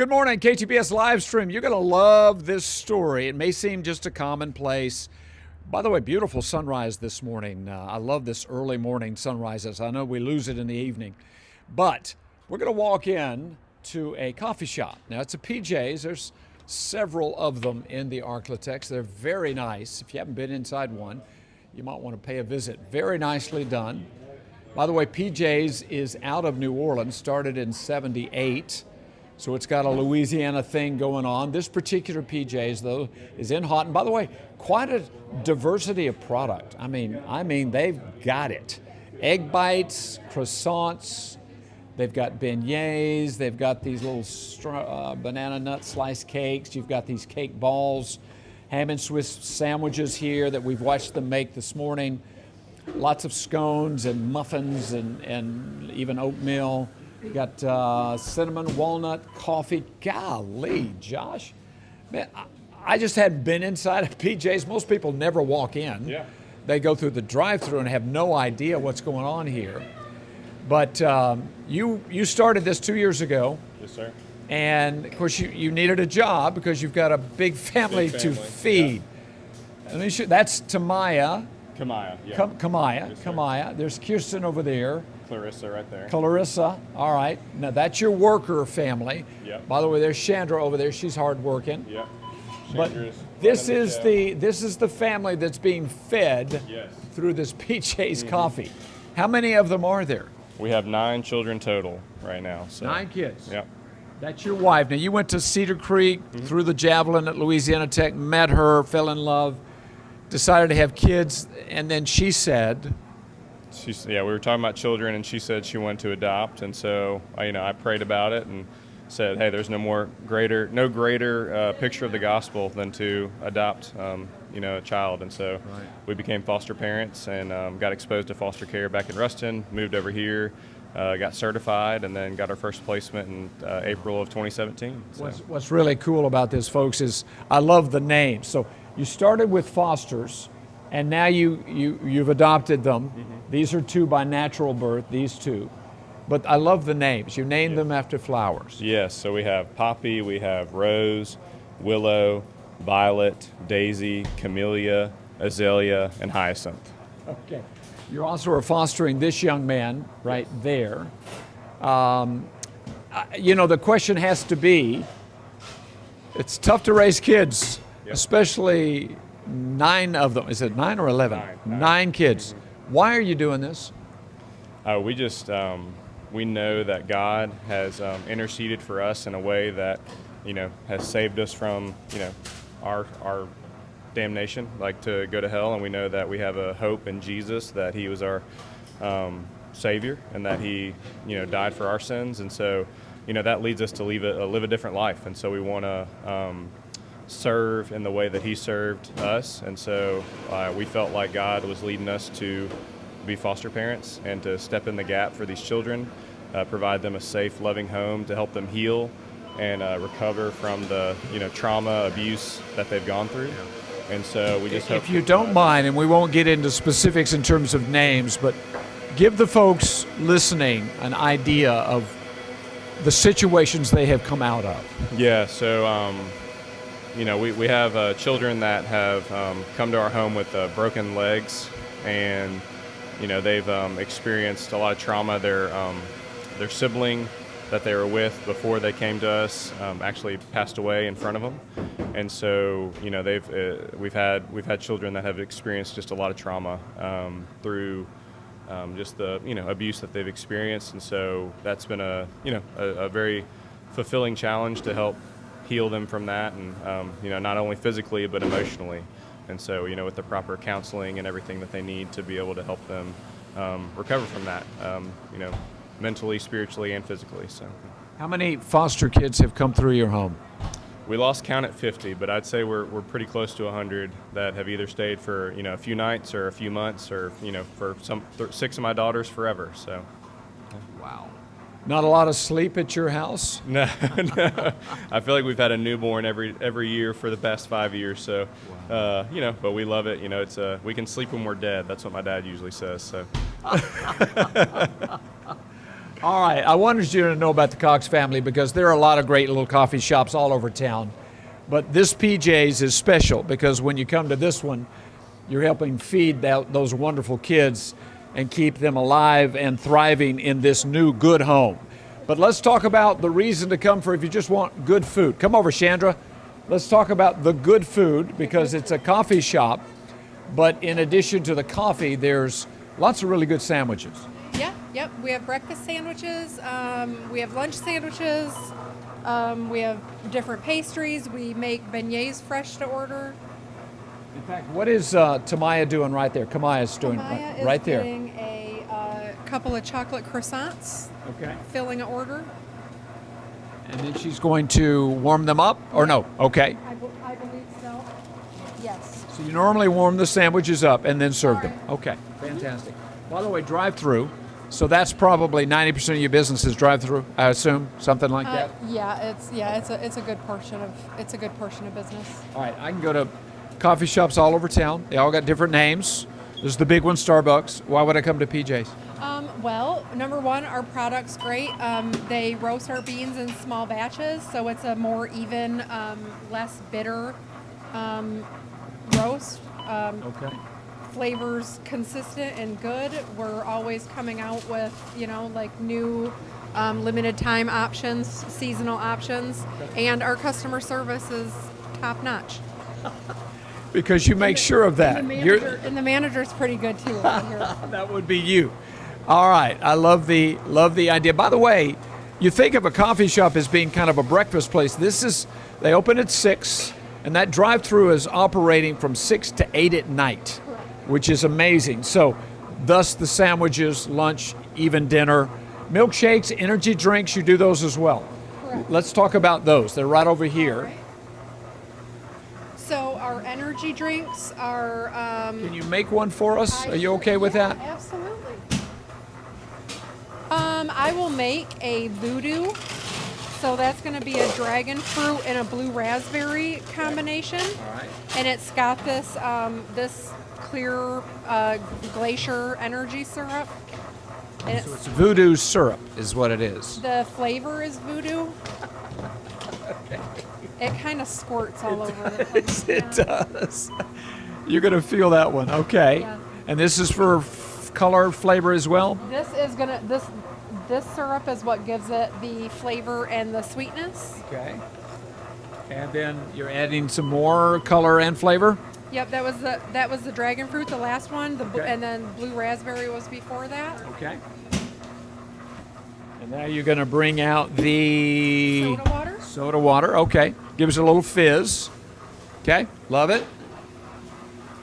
Good morning, KTBS live stream. You're going to love this story. It may seem just a commonplace. By the way, beautiful sunrise this morning. I love this early morning sunrises. I know we lose it in the evening. But we're going to walk in to a coffee shop. Now, it's a PJ's. There's several of them in the Arklatex. They're very nice. If you haven't been inside one, you might want to pay a visit. Very nicely done. By the way, PJ's is out of New Orleans, started in '78. So it's got a Louisiana thing going on. This particular PJ's, though, is in Haughton. By the way, quite a diversity of product. I mean, they've got it. Egg bites, croissants, they've got beignets, they've got these little banana nut slice cakes, you've got these cake balls, ham and Swiss sandwiches here that we've watched them make this morning. Lots of scones and muffins and even oatmeal. You got cinnamon, walnut, coffee. Golly, Josh. Man, I just hadn't been inside of PJ's. Most people never walk in. Yeah. They go through the drive-thru and have no idea what's going on here. But you started this 2 years ago. Yes, sir. And, of course, you needed a job because you've got a big family to feed. Yeah. That's Tamaya. Kamaya, yeah. Kamaya, Yes, sir. Kamaya. There's Kirsten over there. Clarissa right there. Clarissa, all right. Now that's your worker family. Yep. By the way, there's Chandra over there. She's hard working. Yep. But Chandra's this running is the family that's being fed Yes. through this PJ's coffee. How many of them are there? We have 9 children total right now. So. 9 kids. Yep. That's your wife. Now you went to Cedar Creek, threw the javelin at Louisiana Tech, met her, fell in love, decided to have kids, and then she said, We were talking about children, and she said she wanted to adopt, and so I prayed about it and said, hey, there's no greater picture of the gospel than to adopt, a child, and so we became foster parents and got exposed to foster care back in Ruston, moved over here, got certified, and then got our first placement in April of 2017. So. What's really cool about this, folks, is I love the name. So you started with fosters, and now you've adopted them. Mm-hmm. These are 2 by natural birth, these 2. But I love the names. You named them after flowers. Yes, so we have Poppy, we have Rose, Willow, Violet, Daisy, Camellia, Azalea, and Hyacinth. Okay. You also are fostering this young man right there. The question has to be, it's tough to raise kids, especially 9 of them. Is it 9 or 11? 9 kids. Mm-hmm. Why are you doing this? We just we know that God has interceded for us in a way that has saved us from our damnation, like to go to hell, and we know that we have a hope in Jesus, that He was our Savior, and that He died for our sins, and so that leads us to live a different life, and so we want to serve in the way that He served us, and so we felt like God was leading us to be foster parents and to step in the gap for these children, provide them a safe, loving home to help them heal and recover from the trauma, abuse that they've gone through. And so we just hope. If you don't mind, and we won't get into specifics in terms of names, but give the folks listening an idea of the situations they have come out of. Yeah, so we have children that have come to our home with broken legs, and they've experienced a lot of trauma. Their sibling that they were with before they came to us actually passed away in front of them, and so we've had children that have experienced just a lot of trauma through just the abuse that they've experienced, and so that's been a very fulfilling challenge to help heal them from that, and not only physically but emotionally, and so with the proper counseling and everything that they need to be able to help them recover from that, mentally, spiritually, and physically. So, how many foster kids have come through your home? We lost count at 50, but I'd say we're pretty close to 100 that have either stayed for a few nights or a few months, or for 6 of my daughters forever. So, wow. Not a lot of sleep at your house? No. I feel like we've had a newborn every year for the past 5 years. So, wow. But we love it. It's we can sleep when we're dead. That's what my dad usually says. So. All right, I wanted you to know about the Cox family because there are a lot of great little coffee shops all over town. But this PJ's is special because when you come to this one, you're helping feed those wonderful kids and keep them alive and thriving in this new good home. But let's talk about the reason to come for if you just want good food. Come over, Chandra. Let's talk about the good food because it's a coffee shop. But in addition to the coffee, there's lots of really good sandwiches. Yep. We have breakfast sandwiches. We have lunch sandwiches. We have different pastries. We make beignets fresh to order. In fact, what is Tamaya doing right there? Kamaya's doing Maya is right there. getting a couple of chocolate croissants. Okay. Filling an order. And then she's going to warm them up, or no? Okay. I believe so. Yes. So you normally warm the sandwiches up and then serve them. Okay, fantastic. By the way, drive-through. So that's probably 90% of your business is drive-through, I assume, something like that. It's a good portion of business. All right, I can go to coffee shops all over town. They all got different names. There's the big one, Starbucks. Why would I come to PJ's? Well, number one, our product's great. They roast our beans in small batches, so it's a more even, less bitter roast. Okay. Flavors consistent and good. We're always coming out with, like new limited time options, seasonal options, and our customer service is top notch. Because you make sure of that. And the manager's pretty good too over here. That would be you. All right, I love the idea. By the way, you think of a coffee shop as being kind of a breakfast place. They open at 6, and that drive-through is operating from 6 to 8 at night, which is amazing. So, thus the sandwiches, lunch, even dinner, milkshakes, energy drinks. You do those as well. Correct. Let's talk about those. They're right over here. All right. So our energy drinks are. Can you make one for us? Are you okay with that? Absolutely. I will make a voodoo. So that's going to be a dragon fruit and a blue raspberry combination. All right. And it's got this this clear glacier energy syrup. And So it's voodoo syrup is what it is. the flavor is voodoo. It kind of squirts all over the place. It does. You're going to feel that one. Okay. Yeah. And this is for color, flavor as well? This syrup is what gives it the flavor and the sweetness. Okay. And then you're adding some more color and flavor? Yep, that was the dragon fruit, the last one, Okay. and then blue raspberry was before that. Okay. And now you're going to bring out the Soda water. soda water. Okay. Give us a little fizz. Okay. Love it.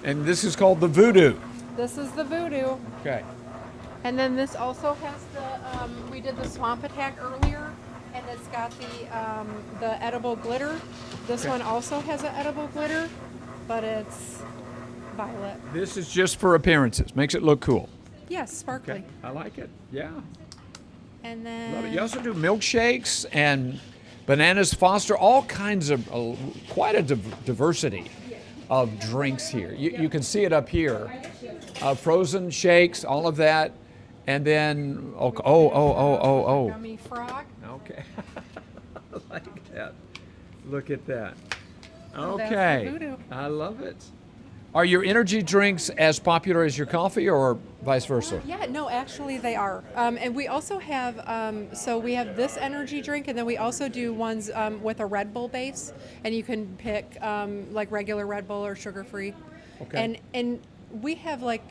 And this is called the voodoo. This is the voodoo. Okay. And then this also has we did the swamp attack earlier, and it's got the edible glitter. This Okay. one also has an edible glitter, but it's violet. This is just for appearances. Makes it look cool. Yes, sparkly. I like it. Yeah. And then Love it. You also do milkshakes and bananas Foster, all kinds of, quite a diversity of drinks here. You can see it up here. Frozen shakes, all of that. And then, oh. gummy frog. Okay. I like that. Look at that. So that's the Okay. voodoo. I love it. Are your energy drinks as popular as your coffee or vice versa? Yeah, no, actually they are. And we also have, so we have this energy drink, and then we also do ones with a Red Bull base, and you can pick like regular Red Bull or sugar-free. Okay. And we have like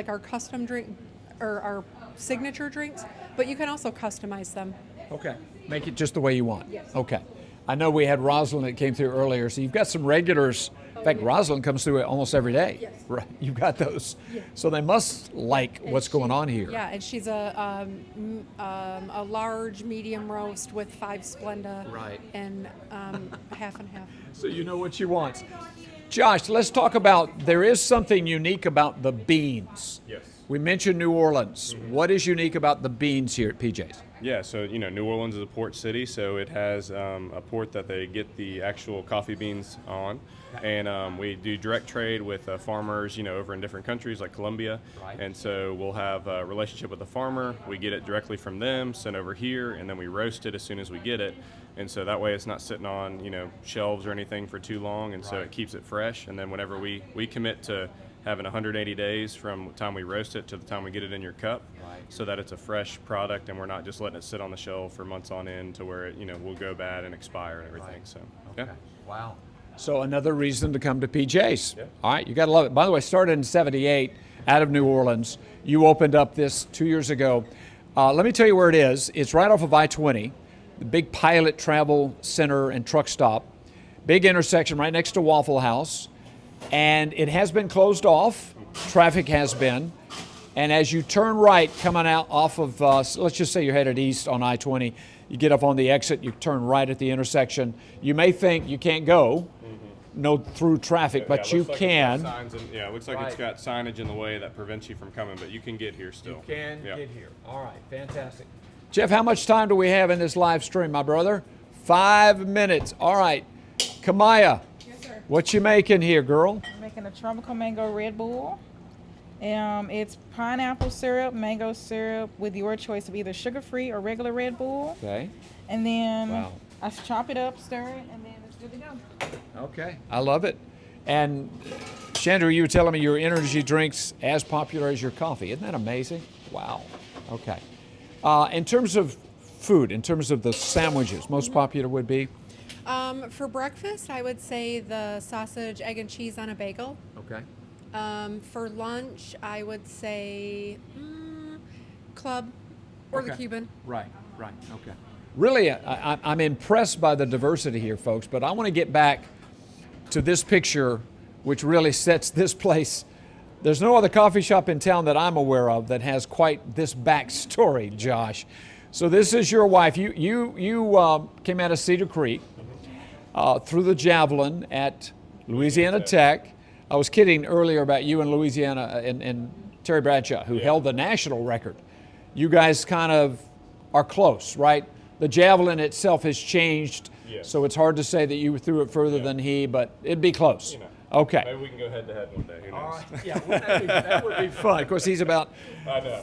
our custom drink or our signature drinks, but you can also customize them. Okay. Make it just the way you want. Yes. Okay. I know we had Rosalind that came through earlier, so you've got some regulars. In fact, Rosalind comes through almost every day. Yes. Right. You've got those. So they must like what's going on here. Yeah, and she's a large medium roast with 5 Splenda. Right. And half and half. So you know what she wants. Josh, let's talk about, there is something unique about the beans. Yes. We mentioned New Orleans. What is unique about the beans here at PJ's? Yeah, so New Orleans is a port city, so it has a port that they get the actual coffee beans on, and we do direct trade with farmers, over in different countries like Colombia, and so we'll have a relationship with the farmer. We get it directly from them, sent over here, and then we roast it as soon as we get it, and so that way it's not sitting on shelves or anything for too long, and so it keeps it fresh. And then whenever we commit to having 180 days from the time we roast it to the time we get it in your cup, so that it's a fresh product and we're not just letting it sit on the shelf for months on end to where it will go bad and expire and everything. So yeah. Wow. So another reason to come to PJ's. Yeah. All right, you got to love it. By the way, started in '78 out of New Orleans. You opened up this 2 years ago. Let me tell you where it is. It's right off of I-20, the big Pilot Travel Center and truck stop. Big intersection right next to Waffle House. And it has been closed off. Traffic has been. And as you turn right, coming out off of, let's just say you're headed east on I-20, you get up on the exit, you turn right at the intersection. You may think you can't go through traffic, but you can. It looks like it's got signage in the way that prevents you from coming, but you can get here still. You can get here. All right, fantastic. Jeff, how much time do we have in this live stream, my brother? 5 minutes. All right. Kamaya. Yes, sir. What you making here, girl? I'm making a tropical mango Red Bull. It's pineapple syrup, mango syrup with your choice of either sugar-free or regular Red Bull. Okay. And then I chop it up, stir it, and then it's good to go. Okay. I love it. And Chandra, you were telling me your energy drinks as popular as your coffee. Isn't that amazing? Wow. Okay. In terms of food, in terms of the sandwiches, most popular would be? For breakfast, I would say the sausage, egg, and cheese on a bagel. Okay. For lunch, I would say club or the Cuban. Right. Okay. Really, I'm impressed by the diversity here, folks, but I want to get back to this picture, which really sets this place. There's no other coffee shop in town that I'm aware of that has quite this backstory, Josh. So this is your wife. You came out of Cedar Creek through the Javelin at Louisiana Tech. I was kidding earlier about you in Louisiana and Terry Bradshaw, who held the national record. You guys kind of are close, right? The Javelin itself has changed, so it's hard to say that you threw it further than he, but it'd be close. Okay. Maybe we can go head to head one day. Who knows? Yeah, that would be fun. Of course, he's about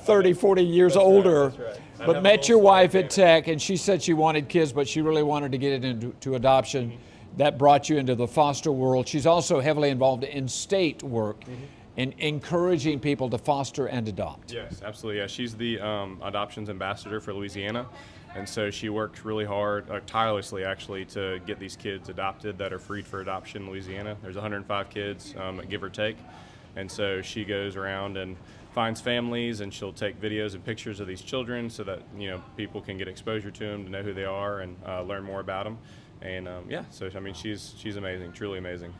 30, 40 years older, but met your wife at Tech, and she said she wanted kids, but she really wanted to get it into adoption. That brought you into the foster world. She's also heavily involved in state work and encouraging people to foster and adopt. Yes, absolutely. Yeah, she's the adoptions ambassador for Louisiana. And so she works really hard, tirelessly actually, to get these kids adopted that are freed for adoption in Louisiana. There's 105 kids, give or take. And so she goes around and finds families, and she'll take videos and pictures of these children so that people can get exposure to them, to know who they are, and learn more about them. And so I mean, she's amazing, truly amazing.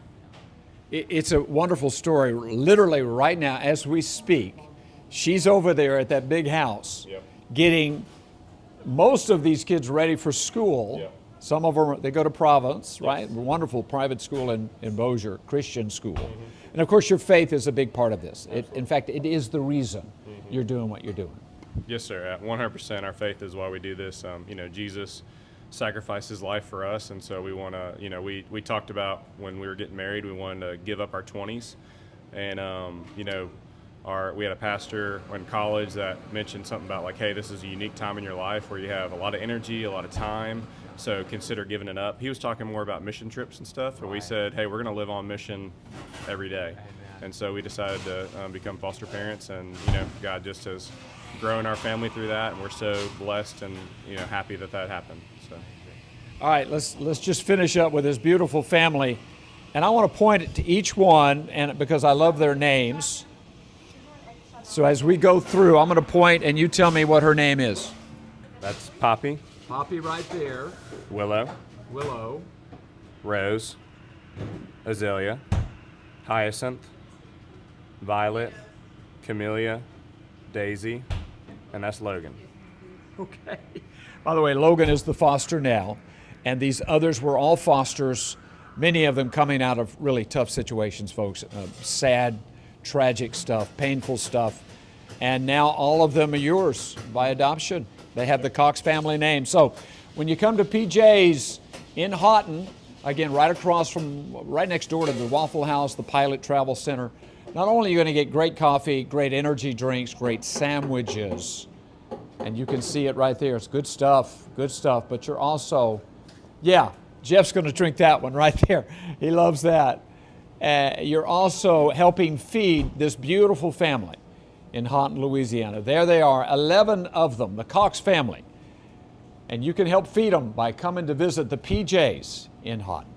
It's a wonderful story. Literally right now, as we speak, she's over there at that big house getting most of these kids ready for school. Some of them, they go to Providence, right? Wonderful private school in Bossier, Christian school. And of course, your faith is a big part of this. In fact, it is the reason you're doing what you're doing. Yes, sir. 100%. Our faith is why we do this. Jesus sacrificed his life for us, and so we want to, we talked about when we were getting married, we wanted to give up our 20s, and we had a pastor in college that mentioned something about like, hey, this is a unique time in your life where you have a lot of energy, a lot of time, so consider giving it up. He was talking more about mission trips and stuff, and we said, hey, we're going to live on mission every day. And so we decided to become foster parents, and God just has grown our family through that, and we're so blessed and happy that happened. So. All right, let's just finish up with this beautiful family, and I want to point it to each one, and because I love their names. So as we go through, I'm going to point, and you tell me what her name is. That's Poppy. Poppy right there. Willow. Rose. Azalea. Hyacinth. Violet. Camellia. Daisy. And that's Logan. Okay. By the way, Logan is the foster now, and these others were all fosters, many of them coming out of really tough situations, folks. Sad, tragic stuff, painful stuff, and now all of them are yours by adoption. They have the Cox family name. So when you come to PJ's in Haughton, again, right next door to the Waffle House, the Pilot Travel Center, not only are you going to get great coffee, great energy drinks, great sandwiches, and you can see it right there. It's good stuff, but you're also, yeah, Jeff's going to drink that one right there. He loves that. You're also helping feed this beautiful family in Haughton, Louisiana. There they are, 11 of them, the Cox family. And you can help feed them by coming to visit the PJ's in Haughton.